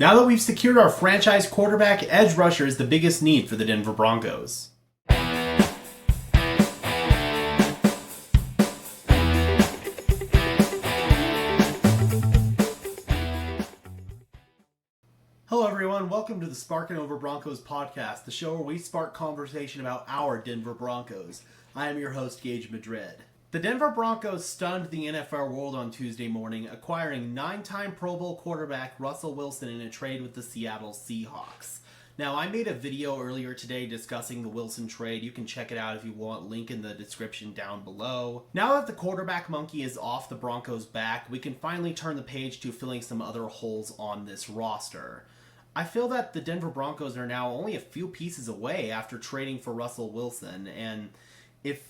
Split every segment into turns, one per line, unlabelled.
Now that we've secured our franchise quarterback, edge rusher is the biggest need for the Denver Broncos. Hello everyone, welcome to the Sparkin Over Broncos Podcast, the show where we spark conversation about our Denver Broncos. I am your host, Gage Madrid. The Denver Broncos stunned the NFL world on Tuesday morning, acquiring 9-time Pro Bowl quarterback Russell Wilson in a trade with the Seattle Seahawks. Now, I made a video earlier today discussing the Wilson trade. You can check it out if you want, link in the description down below. Now that the quarterback monkey is off the Broncos' back, we can finally turn the page to filling some other holes on this roster. I feel that the Denver Broncos are now only a few pieces away after trading for Russell Wilson, and if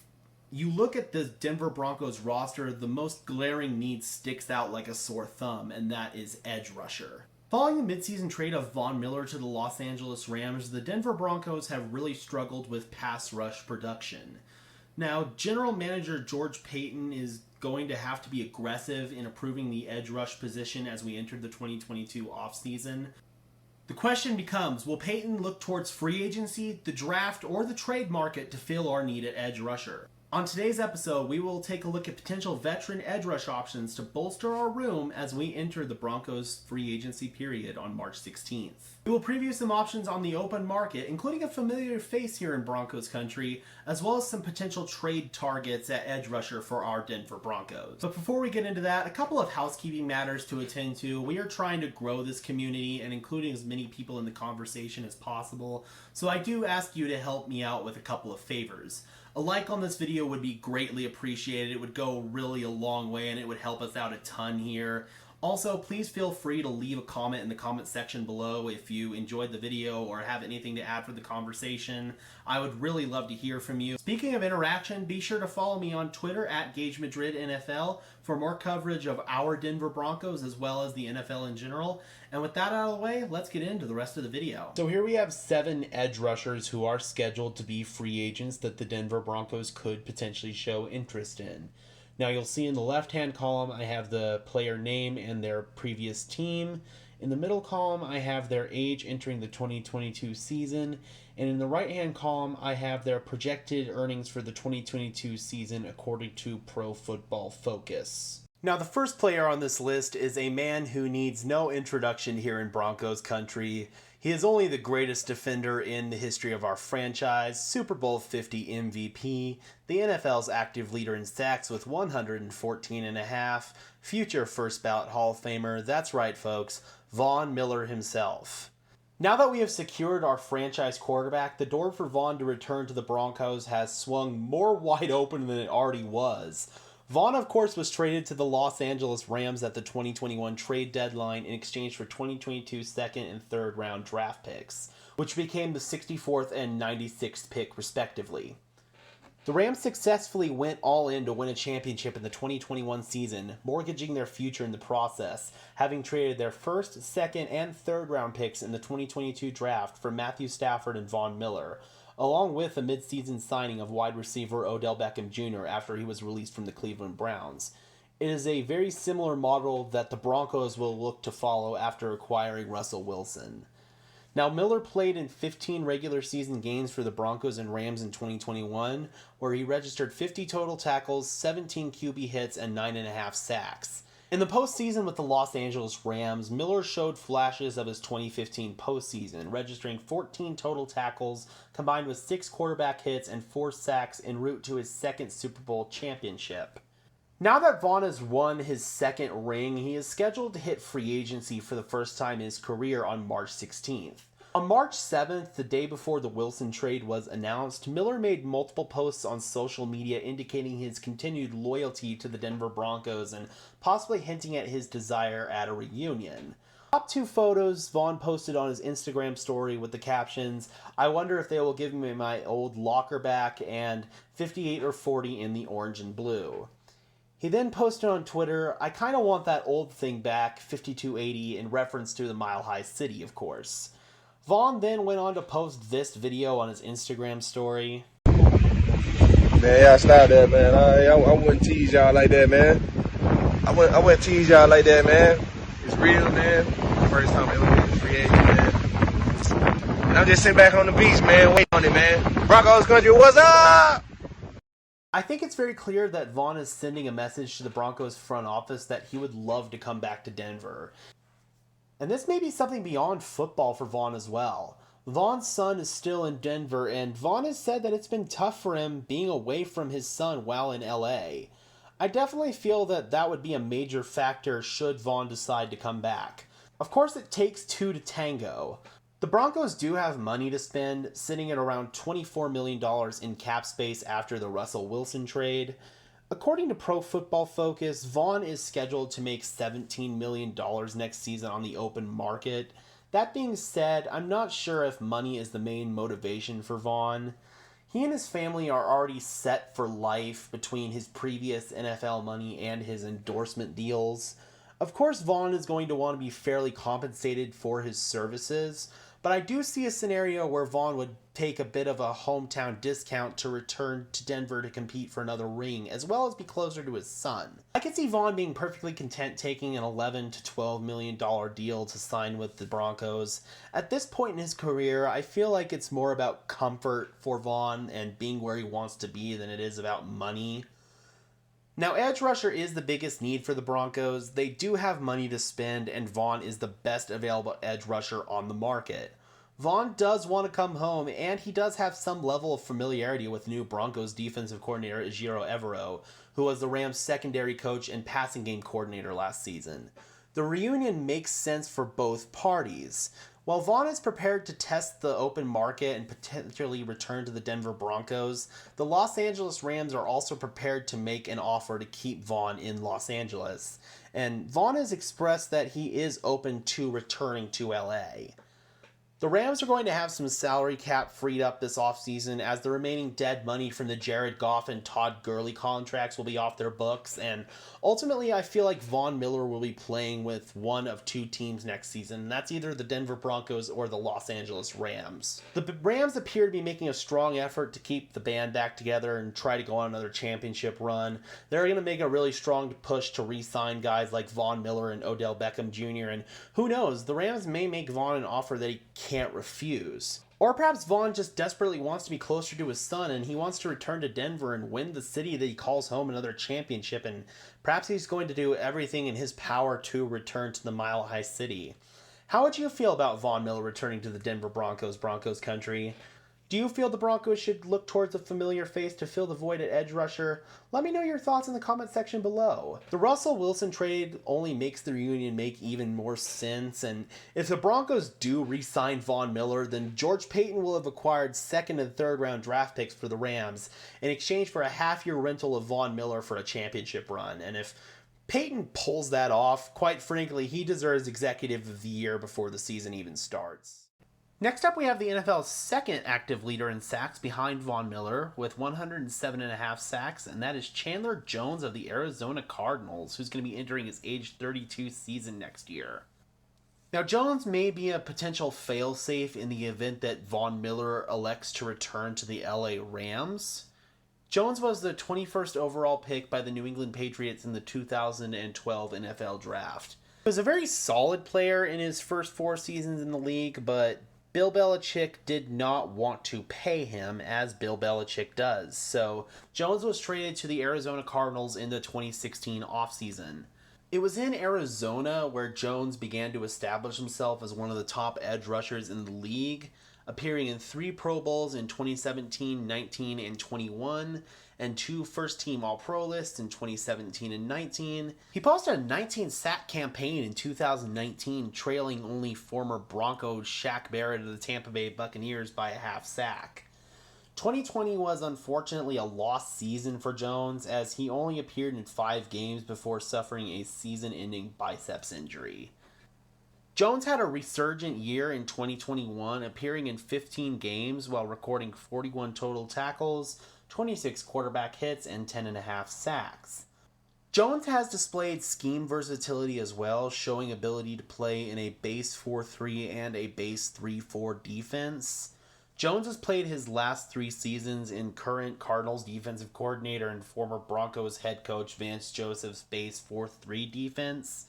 you look at the Denver Broncos roster, the most glaring need sticks out like a sore thumb, and that is edge rusher. Following the midseason trade of Von Miller to the Los Angeles Rams, the Denver Broncos have really struggled with pass rush production. Now, General Manager George Paton is going to have to be aggressive in improving the edge rush position as we enter the 2022 offseason. The question becomes, will Paton look towards free agency, the draft, or the trade market to fill our need at edge rusher? On today's episode, we will take a look at potential veteran edge rush options to bolster our room as we enter the Broncos free agency period on March 16th. We will preview some options on the open market, including a familiar face here in Broncos country, as well as some potential trade targets at edge rusher for our Denver Broncos. But before we get into that, a couple of housekeeping matters to attend to. We are trying to grow this community and including as many people in the conversation as possible, so I do ask you to help me out with a couple of favors. A like on this video would be greatly appreciated. It would go really a long way and it would help us out a ton here. Also, please feel free to leave a comment in the comment section below if you enjoyed the video or have anything to add for the conversation. I would really love to hear from you. Speaking of interaction, be sure to follow me on Twitter at Gage Madrid NFL for more coverage of our Denver Broncos as well as the NFL in general. And with that out of the way, let's get into the rest of the video. So here we have 7 edge rushers who are scheduled to be free agents that the Denver Broncos could potentially show interest in. Now you'll see in the left-hand column I have the player name and their previous team. In the middle column I have their age entering the 2022 season. And in the right-hand column I have their projected earnings for the 2022 season according to Pro Football Focus. Now the first player on this list is a man who needs no introduction here in Broncos country. He is only the greatest defender in the history of our franchise, Super Bowl 50 MVP, the NFL's active leader in sacks with 114.5, future first ballot Hall of Famer, that's right folks, Von Miller himself. Now that we have secured our franchise quarterback, the door for Von to return to the Broncos has swung more wide open than it already was. Von, of course, was traded to the Los Angeles Rams at the 2021 trade deadline in exchange for 2022 second and third round draft picks, which became the 64th and 96th pick respectively. The Rams successfully went all in to win a championship in the 2021 season, mortgaging their future in the process, having traded their first, second, and third round picks in the 2022 draft for Matthew Stafford and Von Miller, along with a mid-season signing of wide receiver Odell Beckham Jr. after he was released from the Cleveland Browns. It is a very similar model that the Broncos will look to follow after acquiring Russell Wilson. Now, Miller played in 15 regular season games for the Broncos and Rams in 2021, where he registered 50 total tackles, 17 QB hits, and 9.5 sacks. In the postseason with the Los Angeles Rams, Miller showed flashes of his 2015 postseason, registering 14 total tackles, combined with 6 quarterback hits and 4 sacks en route to his second Super Bowl championship. Now that Von has won his second ring, he is scheduled to hit free agency for the first time in his career on March 16th. On March 7th, the day before the Wilson trade was announced, Miller made multiple posts on social media indicating his continued loyalty to the Denver Broncos and possibly hinting at his desire at a reunion. Top 2 photos Von posted on his Instagram story with the captions, "I wonder if they will give me my old locker back," and 58 or 40 in the orange and blue. He then posted on Twitter, "I kinda want that old thing back, 5280, in reference to the Mile High City, of course." Von then went on to post this video on his Instagram story.
Man, y'all stop that, man. I wouldn't tease y'all like that, man. I wouldn't tease y'all like that, man. It's real, man. first time ever being a free agent, man. And I'm just sitting back on the beach, man, waiting on it, man. Broncos country, what's up?
I think it's very clear that Vaughn is sending a message to the Broncos front office that he would love to come back to Denver. And this may be something beyond football for Vaughn as well. Vaughn's son is still in Denver, and Vaughn has said that it's been tough for him being away from his son while in LA. I definitely feel that that would be a major factor should Vaughn decide to come back. Of course, it takes two to tango. The Broncos do have money to spend, sitting at around $24 million in cap space after the Russell Wilson trade. According to Pro Football Focus, Vaughn is scheduled to make $17 million next season on the open market. That being said, I'm not sure if money is the main motivation for Vaughn. He and his family are already set for life between his previous NFL money and his endorsement deals. Of course, Vaughn is going to want to be fairly compensated for his services, but I do see a scenario where Vaughn would take a bit of a hometown discount to return to Denver to compete for another ring, as well as be closer to his son. I could see Vaughn being perfectly content taking an $11 to $12 million deal to sign with the Broncos. At this point in his career, I feel like it's more about comfort for Vaughn and being where he wants to be than it is about money. Now, edge rusher is the biggest need for the Broncos. They do have money to spend, and Vaughn is the best available edge rusher on the market. Vaughn does want to come home, and he does have some level of familiarity with new Broncos defensive coordinator Ejiro Evero, who was the Rams' secondary coach and passing game coordinator last season. The reunion makes sense for both parties. While Vaughn is prepared to test the open market and potentially return to the Denver Broncos, the Los Angeles Rams are also prepared to make an offer to keep Vaughn in Los Angeles. And Vaughn has expressed that he is open to returning to LA. The Rams are going to have some salary cap freed up this offseason as the remaining dead money from the Jared Goff and Todd Gurley contracts will be off their books, and ultimately I feel like Von Miller will be playing with one of two teams next season, and that's either the Denver Broncos or the Los Angeles Rams. The Rams appear to be making a strong effort to keep the band back together and try to go on another championship run. They're going to make a really strong push to re-sign guys like Von Miller and Odell Beckham Jr., and who knows, the Rams may make Vaughn an offer that he can't refuse. Or perhaps Vaughn just desperately wants to be closer to his son and he wants to return to Denver and win the city that he calls home another championship, and perhaps he's going to do everything in his power to return to the Mile High City. How would you feel about Von Miller returning to the Denver Broncos country? Do you feel the Broncos should look towards a familiar face to fill the void at edge rusher? Let me know your thoughts in the comment section below. The Russell Wilson trade only makes the reunion make even more sense, and if the Broncos do re-sign Von Miller, then George Paton will have acquired second and third round draft picks for the Rams in exchange for a half-year rental of Von Miller for a championship run. And if Paton pulls that off, quite frankly, he deserves Executive of the Year before the season even starts. Next up, we have the NFL's second active leader in sacks behind Von Miller with 107.5 sacks, and that is Chandler Jones of the Arizona Cardinals, who's going to be entering his age 32 season next year. Now, Jones may be a potential failsafe in the event that Von Miller elects to return to the LA Rams. Jones was the 21st overall pick by the New England Patriots in the 2012 NFL Draft. He was a very solid player in his first 4 seasons in the league, but Bill Belichick did not want to pay him as Bill Belichick does, so Jones was traded to the Arizona Cardinals in the 2016 offseason. It was in Arizona where Jones began to establish himself as one of the top edge rushers in the league, appearing in 3 Pro Bowls in 2017, 19, and 21, and 2 first-team All-Pro lists in 2017 and 19. He posted a 19-sack campaign in 2019, trailing only former Bronco Shaq Barrett of the Tampa Bay Buccaneers by a half sack. 2020 was unfortunately a lost season for Jones, as he only appeared in 5 games before suffering a season-ending biceps injury. Jones had a resurgent year in 2021, appearing in 15 games while recording 41 total tackles, 26 quarterback hits, and 10.5 sacks. Jones has displayed scheme versatility as well, showing ability to play in a base 4-3 and a base 3-4 defense. Jones has played his last 3 seasons in current Cardinals defensive coordinator and former Broncos head coach Vance Joseph's base 4-3 defense.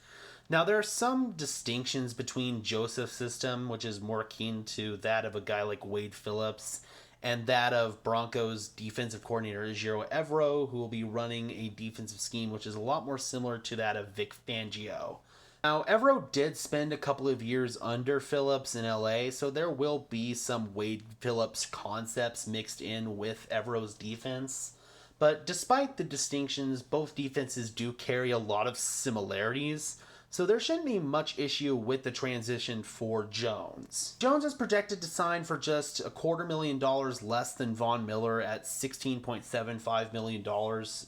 Now, there are some distinctions between Joseph's system, which is more akin to that of a guy like Wade Phillips, and that of Broncos defensive coordinator Ejiro Evero, who will be running a defensive scheme which is a lot more similar to that of Vic Fangio. Now, Evero did spend a couple of years under Phillips in LA, so there will be some Wade Phillips concepts mixed in with Evero's defense. But despite the distinctions, both defenses do carry a lot of similarities, so there shouldn't be much issue with the transition for Jones. Jones is projected to sign for just $250,000 less than Von Miller at $16.75 million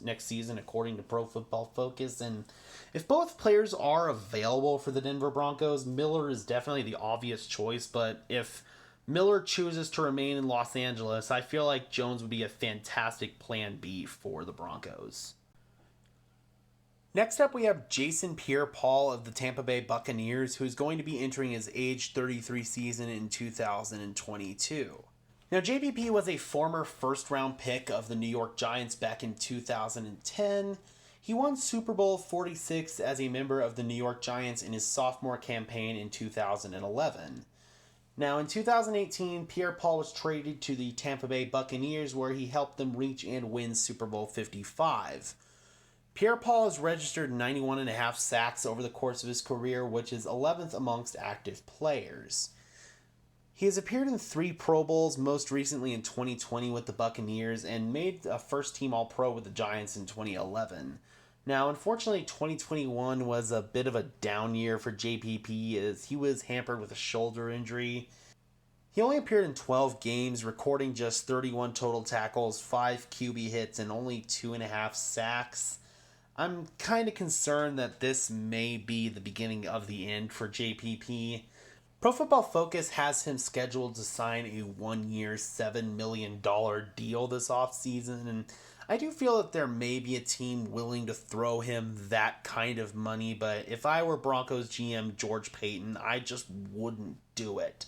next season, according to Pro Football Focus. And if both players are available for the Denver Broncos, Miller is definitely the obvious choice, but if Miller chooses to remain in Los Angeles, I feel like Jones would be a fantastic plan B for the Broncos. Next up, we have Jason Pierre-Paul of the Tampa Bay Buccaneers, who's going to be entering his age 33 season in 2022. Now, JPP was a former first-round pick of the New York Giants back in 2010. He won Super Bowl 46 as a member of the New York Giants in his sophomore campaign in 2011. Now, in 2018, Pierre-Paul was traded to the Tampa Bay Buccaneers, where he helped them reach and win Super Bowl 55. Pierre-Paul has registered 91.5 sacks over the course of his career, which is 11th amongst active players. He has appeared in 3 Pro Bowls, most recently in 2020 with the Buccaneers, and made a first-team All-Pro with the Giants in 2011. Now, unfortunately, 2021 was a bit of a down year for JPP as he was hampered with a shoulder injury. He only appeared in 12 games, recording just 31 total tackles, 5 QB hits, and only 2.5 sacks. I'm kind of concerned that this may be the beginning of the end for JPP. Pro Football Focus has him scheduled to sign a 1-year, $7 million deal this offseason, and I do feel that there may be a team willing to throw him that kind of money, but if I were Broncos GM George Paton, I just wouldn't do it.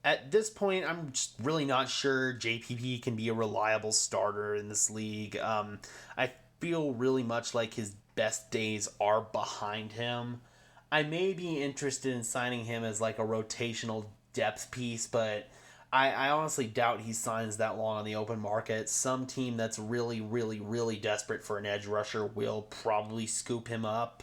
At this point, I'm just really not sure JPP can be a reliable starter in this league. I feel really much like his best days are behind him. I may be interested in signing him as like a rotational depth piece, but I honestly doubt he signs that long on the open market. Some team that's really, really, really desperate for an edge rusher will probably scoop him up.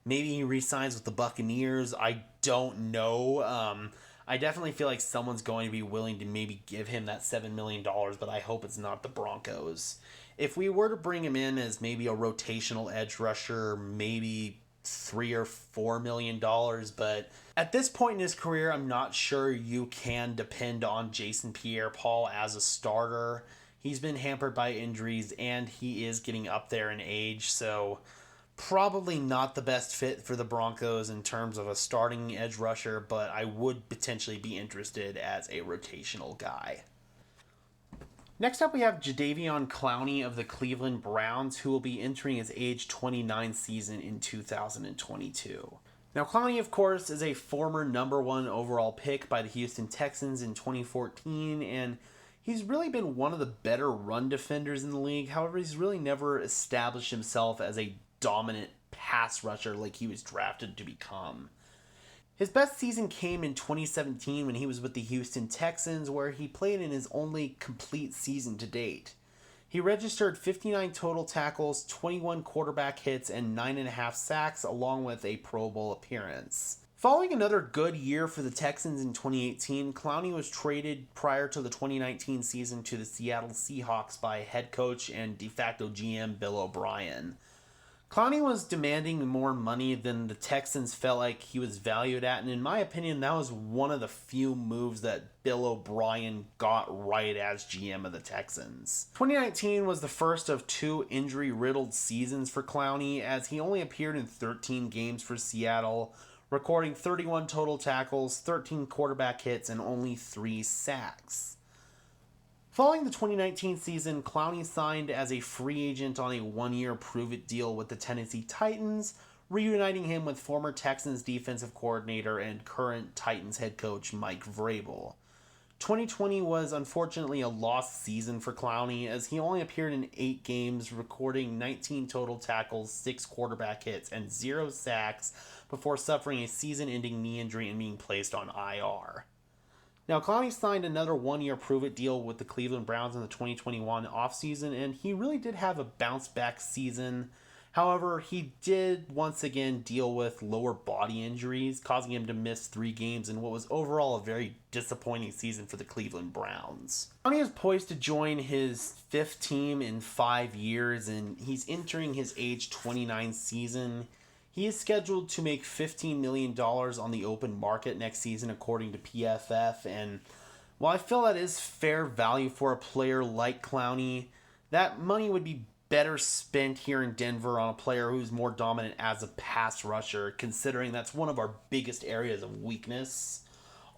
Maybe he re-signs with the Buccaneers. I don't know. I definitely feel like someone's going to be willing to maybe give him that $7 million, but I hope it's not the Broncos. If we were to bring him in as maybe a rotational edge rusher, maybe $3 or $4 million, but at this point in his career, I'm not sure you can depend on Jason Pierre-Paul as a starter. He's been hampered by injuries, and he is getting up there in age, so probably not the best fit for the Broncos in terms of a starting edge rusher, but I would potentially be interested as a rotational guy. Next up, we have Jadeveon Clowney of the Cleveland Browns, who will be entering his age 29 season in 2022. Now, Clowney, of course, is a former number 1 overall pick by the Houston Texans in 2014, and he's really been one of the better run defenders in the league. However, he's really never established himself as a dominant pass rusher like he was drafted to become. His best season came in 2017 when he was with the Houston Texans, where he played in his only complete season to date. He registered 59 total tackles, 21 quarterback hits, and 9.5 sacks, along with a Pro Bowl appearance. Following another good year for the Texans in 2018, Clowney was traded prior to the 2019 season to the Seattle Seahawks by head coach and de facto GM Bill O'Brien. Clowney was demanding more money than the Texans felt like he was valued at, and in my opinion, that was one of the few moves that Bill O'Brien got right as GM of the Texans. 2019 was the first of 2 injury-riddled seasons for Clowney, as he only appeared in 13 games for Seattle, recording 31 total tackles, 13 quarterback hits, and only 3 sacks. Following the 2019 season, Clowney signed as a free agent on a 1-year prove-it deal with the Tennessee Titans, reuniting him with former Texans defensive coordinator and current Titans head coach Mike Vrabel. 2020 was unfortunately a lost season for Clowney, as he only appeared in 8 games, recording 19 total tackles, 6 quarterback hits, and 0 sacks before suffering a season-ending knee injury and being placed on IR. Now, Clowney signed another 1-year prove-it deal with the Cleveland Browns in the 2021 offseason, and he really did have a bounce-back season. However, he did once again deal with lower body injuries, causing him to miss 3 games in what was overall a very disappointing season for the Cleveland Browns. Clowney is poised to join his 5th team in 5 years, and he's entering his age 29 season. He is scheduled to make $15 million on the open market next season, according to PFF, and while I feel that is fair value for a player like Clowney, that money would be better spent here in Denver on a player who's more dominant as a pass rusher, considering that's one of our biggest areas of weakness.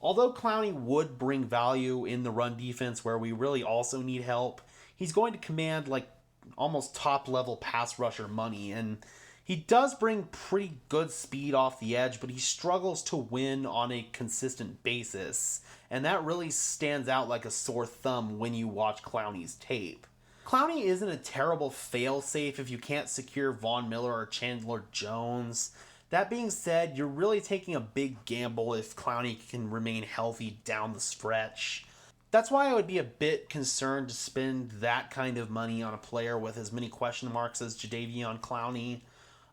Although Clowney would bring value in the run defense where we really also need help, he's going to command like almost top-level pass rusher money, and he does bring pretty good speed off the edge, but he struggles to win on a consistent basis, and that really stands out like a sore thumb when you watch Clowney's tape. Clowney isn't a terrible fail-safe if you can't secure Von Miller or Chandler Jones. That being said, you're really taking a big gamble if Clowney can remain healthy down the stretch. That's why I would be a bit concerned to spend that kind of money on a player with as many question marks as Jadeveon Clowney.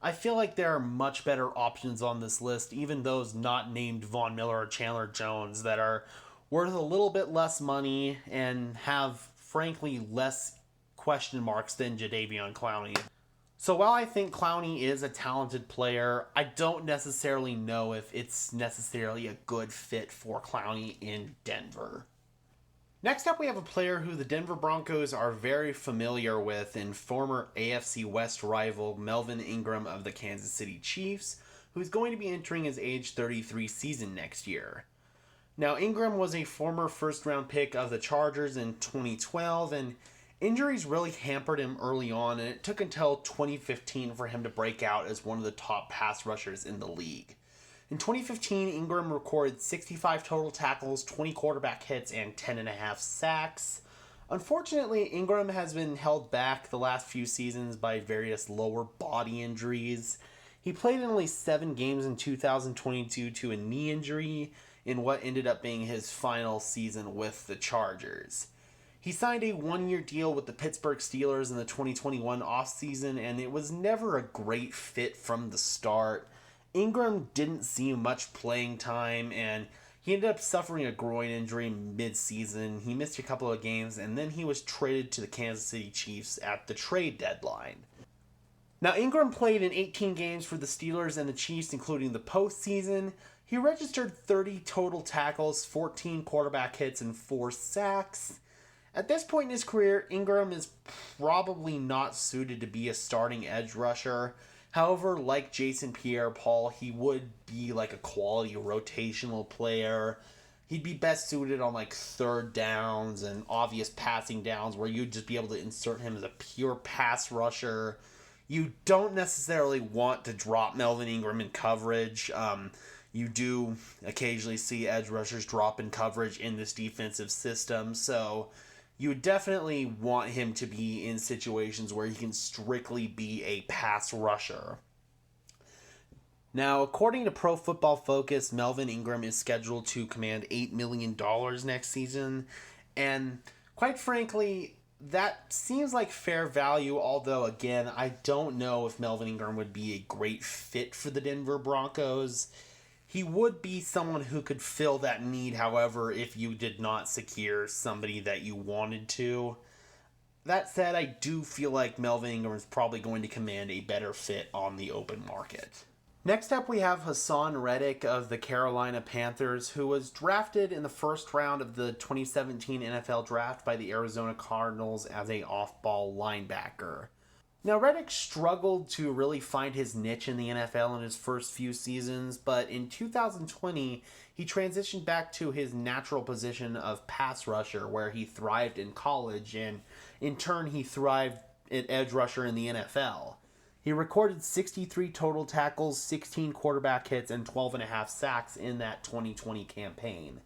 I feel like there are much better options on this list, even those not named Von Miller or Chandler Jones, that are worth a little bit less money and have, frankly, less question marks than Jadeveon Clowney. So while I think Clowney is a talented player, I don't necessarily know if it's necessarily a good fit for Clowney in Denver. Next up, we have a player who the Denver Broncos are very familiar with in former AFC West rival Melvin Ingram of the Kansas City Chiefs, who's going to be entering his age 33 season next year. Now, Ingram was a former first-round pick of the Chargers in 2012, and injuries really hampered him early on, and it took until 2015 for him to break out as one of the top pass rushers in the league. In 2015, Ingram recorded 65 total tackles, 20 quarterback hits, and 10.5 sacks. Unfortunately, Ingram has been held back the last few seasons by various lower body injuries. He played in only 7 games in 2022 to a knee injury in what ended up being his final season with the Chargers. He signed a 1-year deal with the Pittsburgh Steelers in the 2021 offseason, and it was never a great fit from the start. Ingram didn't see much playing time, and he ended up suffering a groin injury mid-season. He missed a couple of games, and then he was traded to the Kansas City Chiefs at the trade deadline. Now, Ingram played in 18 games for the Steelers and the Chiefs, including the postseason. He registered 30 total tackles, 14 quarterback hits, and 4 sacks. At this point in his career, Ingram is probably not suited to be a starting edge rusher. However, like Jason Pierre-Paul, he would be like a quality rotational player. He'd be best suited on like third downs and obvious passing downs where you'd just be able to insert him as a pure pass rusher. You don't necessarily want to drop Melvin Ingram in coverage. You do occasionally see edge rushers drop in coverage in this defensive system, so you would definitely want him to be in situations where he can strictly be a pass rusher. Now, according to Pro Football Focus, Melvin Ingram is scheduled to command $8 million next season, and quite frankly, that seems like fair value, although, again, I don't know if Melvin Ingram would be a great fit for the Denver Broncos. He would be someone who could fill that need, however, if you did not secure somebody that you wanted to. That said, I do feel like Melvin Ingram is probably going to command a better fit on the open market. Next up, we have Hassan Reddick of the Carolina Panthers, who was drafted in the first round of the 2017 NFL Draft by the Arizona Cardinals as an off-ball linebacker. Now, Reddick struggled to really find his niche in the NFL in his first few seasons, but in 2020, he transitioned back to his natural position of pass rusher, where he thrived in college, and in turn, he thrived at edge rusher in the NFL. He recorded 63 total tackles, 16 quarterback hits, and 12.5 sacks in that 2020 campaign.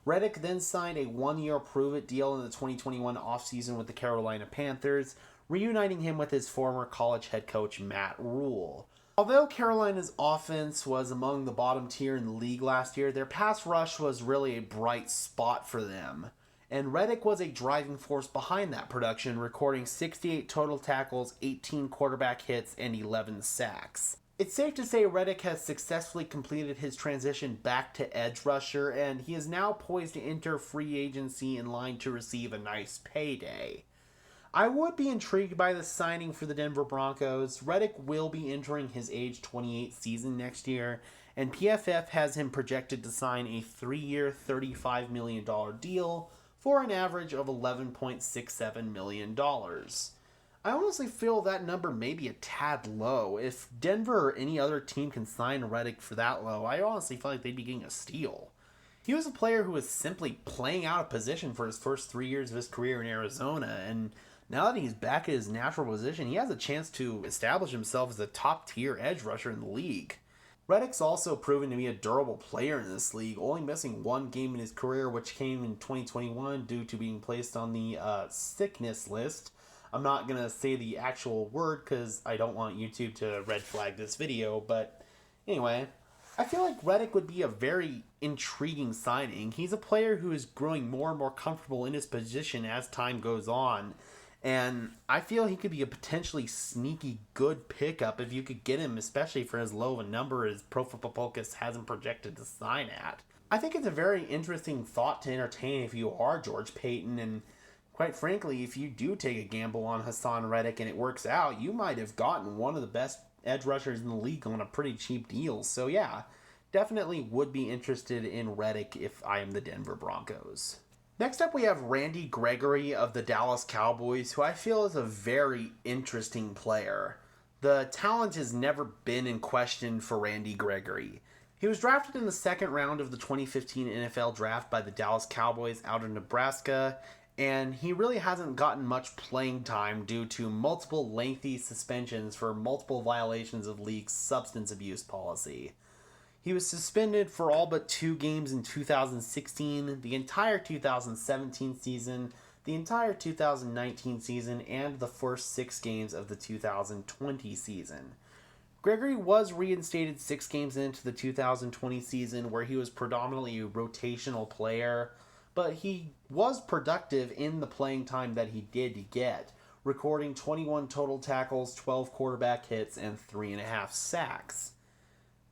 Reddick then signed a one-year prove-it deal in the 2021 offseason with the Carolina Panthers, reuniting him with his former college head coach Matt Rule. Although Carolina's offense was among the bottom tier in the league last year, their pass rush was really a bright spot for them. And Reddick was a driving force behind that production, recording 68 total tackles, 18 quarterback hits, and 11 sacks. It's safe to say Reddick has successfully completed his transition back to edge rusher, and he is now poised to enter free agency in line to receive a nice payday. I would be intrigued by the signing for the Denver Broncos. Reddick will be entering his age 28 season next year, and PFF has him projected to sign a 3-year, $35 million deal for an average of $11.67 million. I honestly feel that number may be a tad low. If Denver or any other team can sign Reddick for that low, I honestly feel like they'd be getting a steal. He was a player who was simply playing out of position for his first 3 years of his career in Arizona, and now that he's back at his natural position, he has a chance to establish himself as a top-tier edge rusher in the league. Reddick's also proven to be a durable player in this league, only missing one game in his career, which came in 2021 due to being placed on the sickness list. I'm not going to say the actual word because I don't want YouTube to red flag this video, but anyway, I feel like Reddick would be a very intriguing signing. He's a player who is growing more and more comfortable in his position as time goes on, and I feel he could be a potentially sneaky good pickup if you could get him, especially for as low of a number as Pro Football Focus has him projected to sign at. I think it's a very interesting thought to entertain if you are George Paton, and quite frankly, if you do take a gamble on Hassan Reddick and it works out, you might have gotten one of the best edge rushers in the league on a pretty cheap deal. So yeah, definitely would be interested in Reddick if I am the Denver Broncos. Next up, we have Randy Gregory of the Dallas Cowboys, who I feel is a very interesting player. The talent has never been in question for Randy Gregory. He was drafted in the second round of the 2015 NFL Draft by the Dallas Cowboys out of Nebraska, and he really hasn't gotten much playing time due to multiple lengthy suspensions for multiple violations of league substance abuse policy. He was suspended for all but 2 games in 2016, the entire 2017 season, the entire 2019 season, and the first 6 games of the 2020 season. Gregory was reinstated 6 games into the 2020 season, where he was predominantly a rotational player, but he was productive in the playing time that he did get, recording 21 total tackles, 12 quarterback hits, and 3.5 sacks.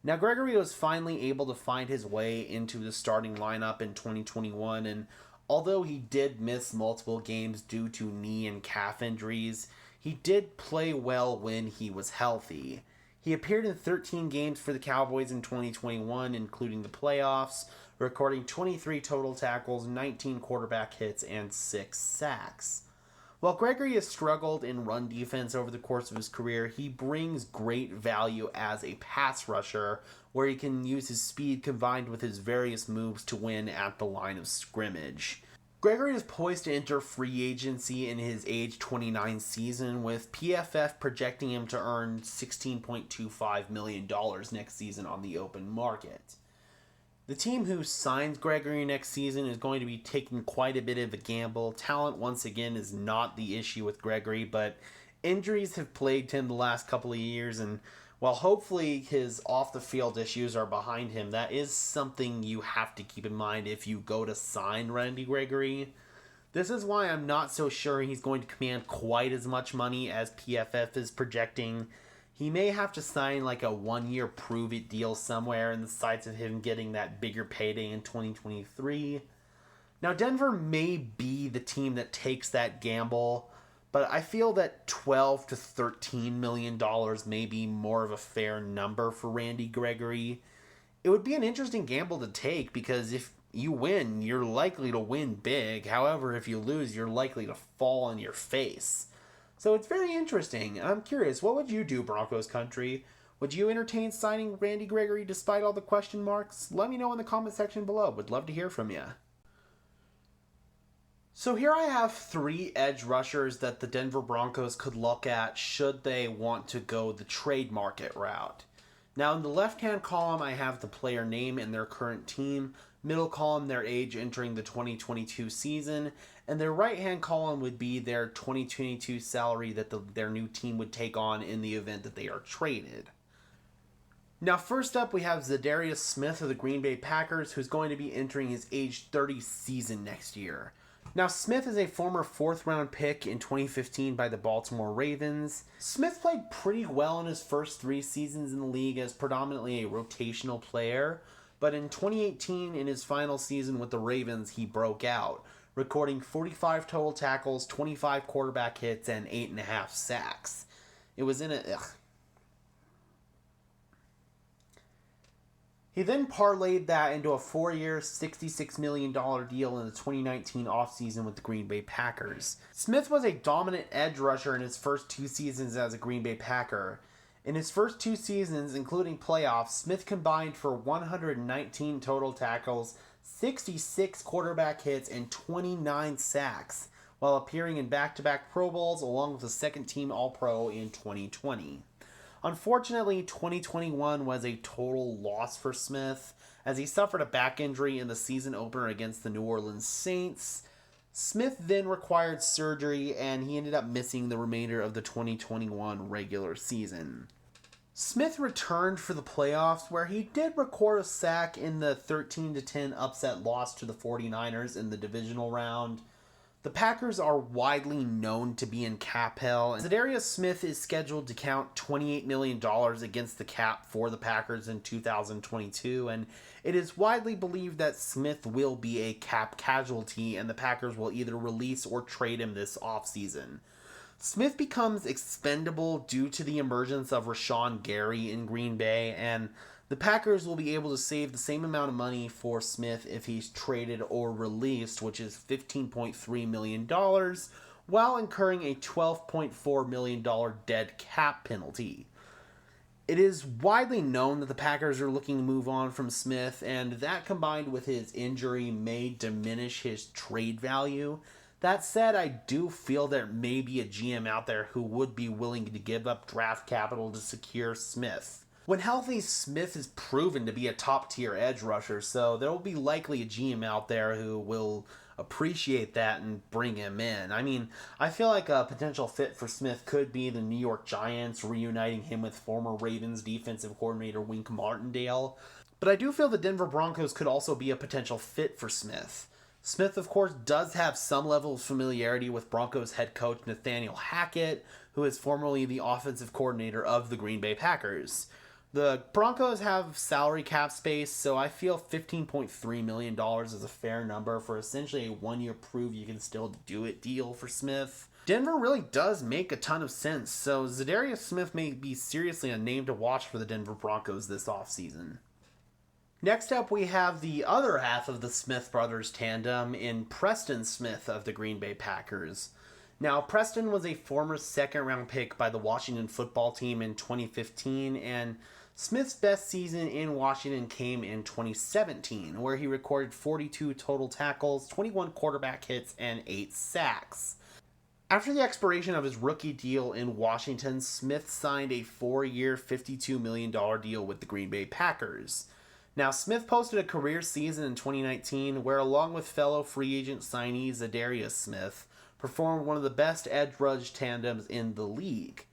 Now, Gregory was finally able to find his way into the starting lineup in 2021, and although he did miss multiple games due to knee and calf injuries, he did play well when he was healthy. He appeared in 13 games for the Cowboys in 2021, including the playoffs, recording 23 total tackles, 19 quarterback hits, and 6 sacks. While Gregory has struggled in run defense over the course of his career, he brings great value as a pass rusher, where he can use his speed combined with his various moves to win at the line of scrimmage. Gregory is poised to enter free agency in his age 29 season, with PFF projecting him to earn $16.25 million next season on the open market. The team who signs Gregory next season is going to be taking quite a bit of a gamble. Talent, once again, is not the issue with Gregory, but injuries have plagued him the last couple of years, and while hopefully his off-the-field issues are behind him, that is something you have to keep in mind if you go to sign Randy Gregory. This is why I'm not so sure he's going to command quite as much money as PFF is projecting. He may have to sign like a 1-year prove-it deal somewhere in the sights of him getting that bigger payday in 2023. Now, Denver may be the team that takes that gamble, but I feel that $12 to $13 million may be more of a fair number for Randy Gregory. It would be an interesting gamble to take because if you win, you're likely to win big. However, if you lose, you're likely to fall on your face. So it's very interesting. I'm curious, what would you do, Broncos country? Would you entertain signing Randy Gregory despite all the question marks? Let me know in the comment section below. Would love to hear from you. So here I have 3 edge rushers that the Denver Broncos could look at should they want to go the trade market route. Now in the left-hand column, I have the player name and their current team. middle column their age entering the 2022 season, and their right-hand column would be their 2022 salary that their new team would take on in the event that they are traded. Now, first up, we have Zadarius Smith of the Green Bay Packers, who's going to be entering his age 30 season next year. Now, Smith is a former 4th-round pick in 2015 by the Baltimore Ravens. Smith played pretty well in his first 3 seasons in the league as predominantly a rotational player, but in 2018, in his final season with the Ravens, he broke out, recording 45 total tackles, 25 quarterback hits, and 8.5 sacks. It was in a... He then parlayed that into a 4-year, $66 million deal in the 2019 offseason with the Green Bay Packers. Smith was a dominant edge rusher in his first 2 seasons as a Green Bay Packer. In his first 2 seasons, including playoffs, Smith combined for 119 total tackles, 66 quarterback hits, and 29 sacks, while appearing in back-to-back Pro Bowls along with a second-team All-Pro in 2020. Unfortunately, 2021 was a total loss for Smith, as he suffered a back injury in the season opener against the New Orleans Saints. Smith then required surgery, and he ended up missing the remainder of the 2021 regular season. Smith returned for the playoffs, where he did record a sack in the 13-10 upset loss to the 49ers in the divisional round. The Packers are widely known to be in cap hell, and Zadarius Smith is scheduled to count $28 million against the cap for the Packers in 2022, and it is widely believed that Smith will be a cap casualty, and the Packers will either release or trade him this offseason. Smith becomes expendable due to the emergence of Rashawn Gary in Green Bay, and the Packers will be able to save the same amount of money for Smith if he's traded or released, which is $15.3 million, while incurring a $12.4 million dead cap penalty. It is widely known that the Packers are looking to move on from Smith, and that combined with his injury may diminish his trade value. That said, I do feel there may be a GM out there who would be willing to give up draft capital to secure Smith. When healthy, Smith is proven to be a top-tier edge rusher, so there will be likely a GM out there who will appreciate that and bring him in. I mean, I feel like a potential fit for Smith could be the New York Giants, reuniting him with former Ravens defensive coordinator Wink Martindale. But I do feel the Denver Broncos could also be a potential fit for Smith. Smith, of course, does have some level of familiarity with Broncos head coach Nathaniel Hackett, who is formerly the offensive coordinator of the Green Bay Packers. The Broncos have salary cap space, so I feel $15.3 million is a fair number for essentially a 1-year prove you can still do it deal for Smith. Denver really does make a ton of sense, so Zadarius Smith may be seriously a name to watch for the Denver Broncos this offseason. Next up, we have the other half of the Smith brothers tandem in Preston Smith of the Green Bay Packers. Now, Preston was a former second-round pick by the Washington football team in 2015, and Smith's best season in Washington came in 2017, where he recorded 42 total tackles, 21 quarterback hits, and 8 sacks. After the expiration of his rookie deal in Washington, Smith signed a 4-year, $52 million deal with the Green Bay Packers. Now, Smith posted a career season in 2019 where, along with fellow free agent signee Zadarius Smith, performed one of the best edge rush tandems in the league.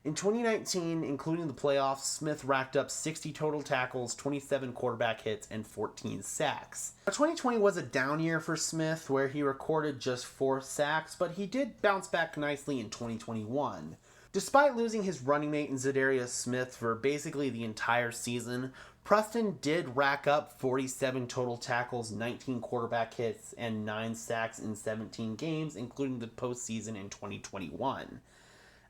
In 2019, including the playoffs, Smith racked up 60 total tackles, 27 quarterback hits, and 14 sacks. 2020 was a down year for Smith, where he recorded just 4 sacks, but he did bounce back nicely in 2021. Despite losing his running mate in Zadarius Smith for basically the entire season, Preston did rack up 47 total tackles, 19 quarterback hits, and 9 sacks in 17 games, including the postseason in 2021.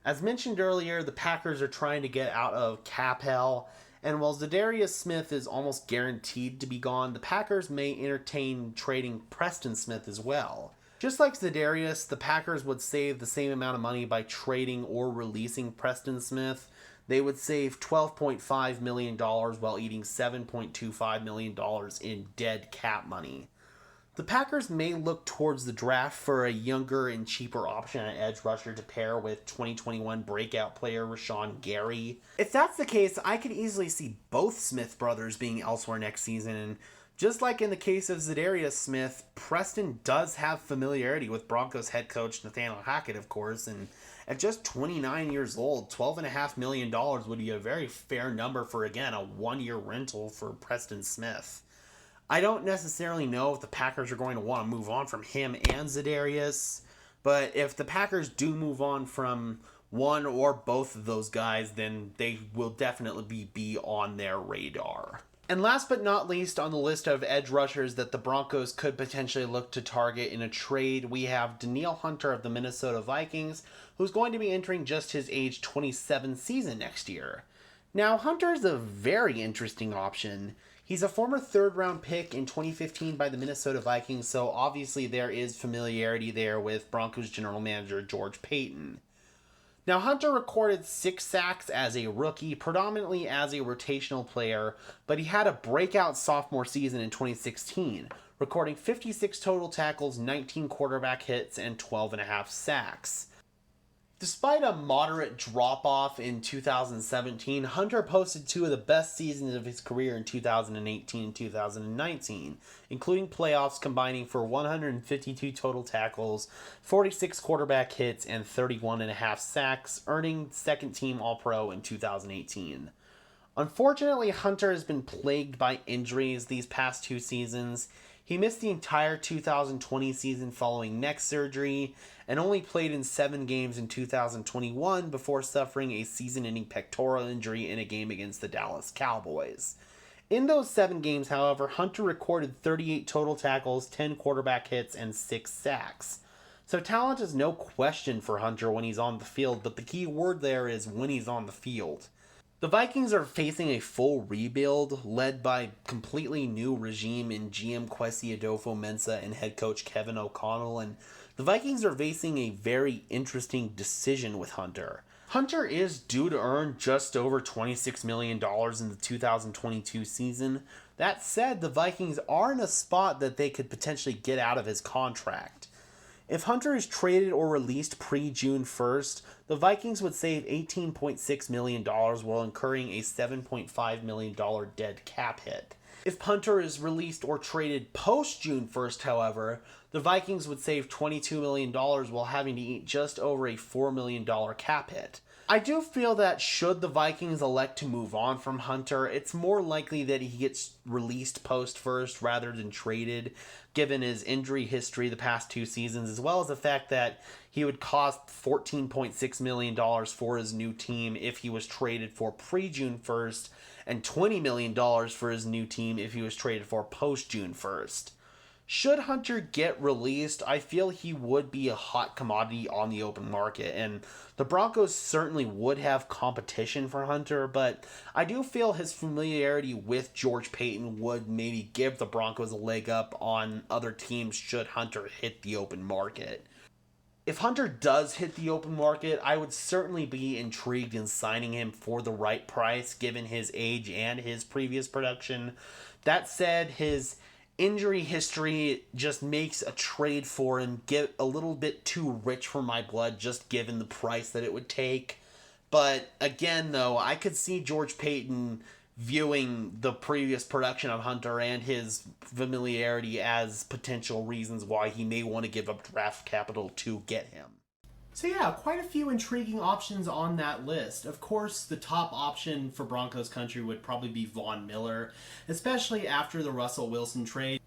As mentioned earlier, the Packers are trying to get out of cap hell, and while Zadarius Smith is almost guaranteed to be gone, the Packers may entertain trading Preston Smith as well. Just like Zadarius, the Packers would save the same amount of money by trading or releasing Preston Smith. They would save $12.5 million while eating $7.25 million in dead cap money. The Packers may look towards the draft for a younger and cheaper option at edge rusher to pair with 2021 breakout player Rashawn Gary. If that's the case, I could easily see both Smith brothers being elsewhere next season, and Just like in the case of Za'Darius Smith, Preston does have familiarity with Broncos head coach Nathaniel Hackett, of course, and at just 29 years old, $12.5 million would be a very fair number for, again, a one-year rental for Preston Smith. I don't necessarily know if the Packers are going to want to move on from him and Za'Darius, but if the Packers do move on from one or both of those guys, then they will definitely be on their radar. And last but not least on the list of edge rushers that the Broncos could potentially look to target in a trade, we have Danielle Hunter of the Minnesota Vikings, who's going to be entering just his age 27 season next year. Now, Hunter is a very interesting option. He's a former third-round pick in 2015 by the Minnesota Vikings, so obviously there is familiarity there with Broncos general manager George Paton. Now, Hunter recorded 6 sacks as a rookie, predominantly as a rotational player, but he had a breakout sophomore season in 2016, recording 56 total tackles, 19 quarterback hits, and 12.5 sacks. Despite a moderate drop-off in 2017, Hunter posted 2 of the best seasons of his career in 2018 and 2019, including playoffs combining for 152 total tackles, 46 quarterback hits, and 31.5 sacks, earning second-team All-Pro in 2018. Unfortunately, Hunter has been plagued by injuries these past 2 seasons. He missed the entire 2020 season following neck surgery and only played in 7 games in 2021 before suffering a season-ending pectoral injury in a game against the Dallas Cowboys. In those 7 games, however, Hunter recorded 38 total tackles, 10 quarterback hits, and 6 sacks. So talent is no question for Hunter when he's on the field, but the key word there is when he's on the field. The Vikings are facing a full rebuild led by completely new regime in GM Kwesi Adolfo-Mensah and head coach Kevin O'Connell, and the Vikings are facing a very interesting decision with Hunter. Hunter is due to earn just over $26 million in the 2022 season. That said, the Vikings are in a spot that they could potentially get out of his contract. If Hunter is traded or released pre-June 1st, the Vikings would save $18.6 million while incurring a $7.5 million dead cap hit. If Hunter is released or traded post-June 1st, however, the Vikings would save $22 million while having to eat just over a $4 million cap hit. I do feel that should the Vikings elect to move on from Hunter, it's more likely that he gets released post-first rather than traded, given his injury history the past 2 seasons, as well as the fact that he would cost $14.6 million for his new team if he was traded for pre-June 1st, and $20 million for his new team if he was traded for post-June 1st. Should Hunter get released, I feel he would be a hot commodity on the open market, and the Broncos certainly would have competition for Hunter, but I do feel his familiarity with George Paton would maybe give the Broncos a leg up on other teams should Hunter hit the open market. If Hunter does hit the open market, I would certainly be intrigued in signing him for the right price, given his age and his previous production. That said, his injury history just makes a trade for him get a little bit too rich for my blood, just given the price that it would take. But again, though, I could see George Paton viewing the previous production of Hunter and his familiarity as potential reasons why he may want to give up draft capital to get him. So yeah, quite a few intriguing options on that list. Of course, the top option for Broncos country would probably be Von Miller, especially after the Russell Wilson trade.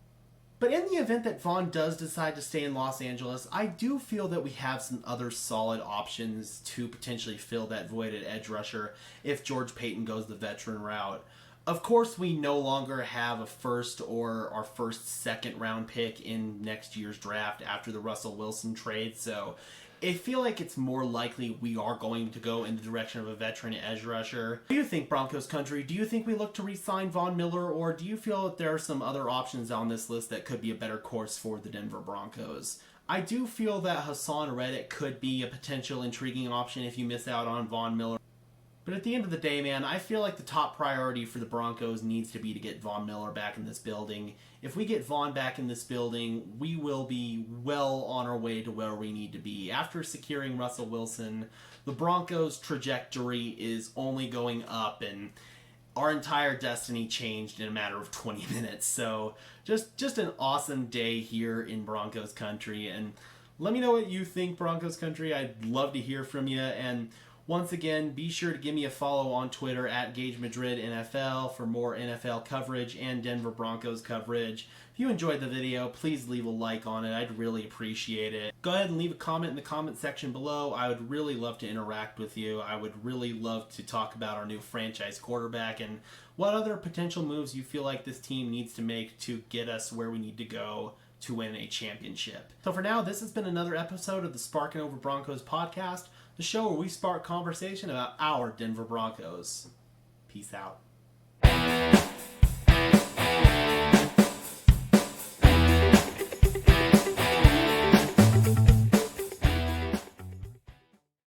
But in the event that Von does decide to stay in Los Angeles, I do feel that we have some other solid options to potentially fill that void at edge rusher if George Paton goes the veteran route. Of course, we no longer have a first or our second round pick in next year's draft after the Russell Wilson trade, so I feel like it's more likely we are going to go in the direction of a veteran edge rusher. What do you think, Broncos country? Do you think we look to re-sign Von Miller, or do you feel that there are some other options on this list that could be a better course for the Denver Broncos? I do feel that Hassan Reddick could be a potential intriguing option if you miss out on Von Miller. But at the end of the day, man, I feel like the top priority for the Broncos needs to be to get Von Miller back in this building. If we get Von back in this building, we will be well on our way to where we need to be. After securing Russell Wilson, the Broncos' trajectory is only going up, and our entire destiny changed in a matter of 20 minutes. So just an awesome day here in Broncos country. And let me know what you think, Broncos country. I'd love to hear from you. And once again, be sure to give me a follow on Twitter at Gage Madrid NFL for more NFL coverage and Denver Broncos coverage. If you enjoyed the video, please leave a like on it. I'd really appreciate it. Go ahead and leave a comment in the comment section below. I would really love to interact with you. I would really love to talk about our new franchise quarterback and what other potential moves you feel like this team needs to make to get us where we need to go to win a championship. So for now, this has been another episode of the Sparkin Over Broncos podcast, the show where we spark conversation about our Denver Broncos. Peace out.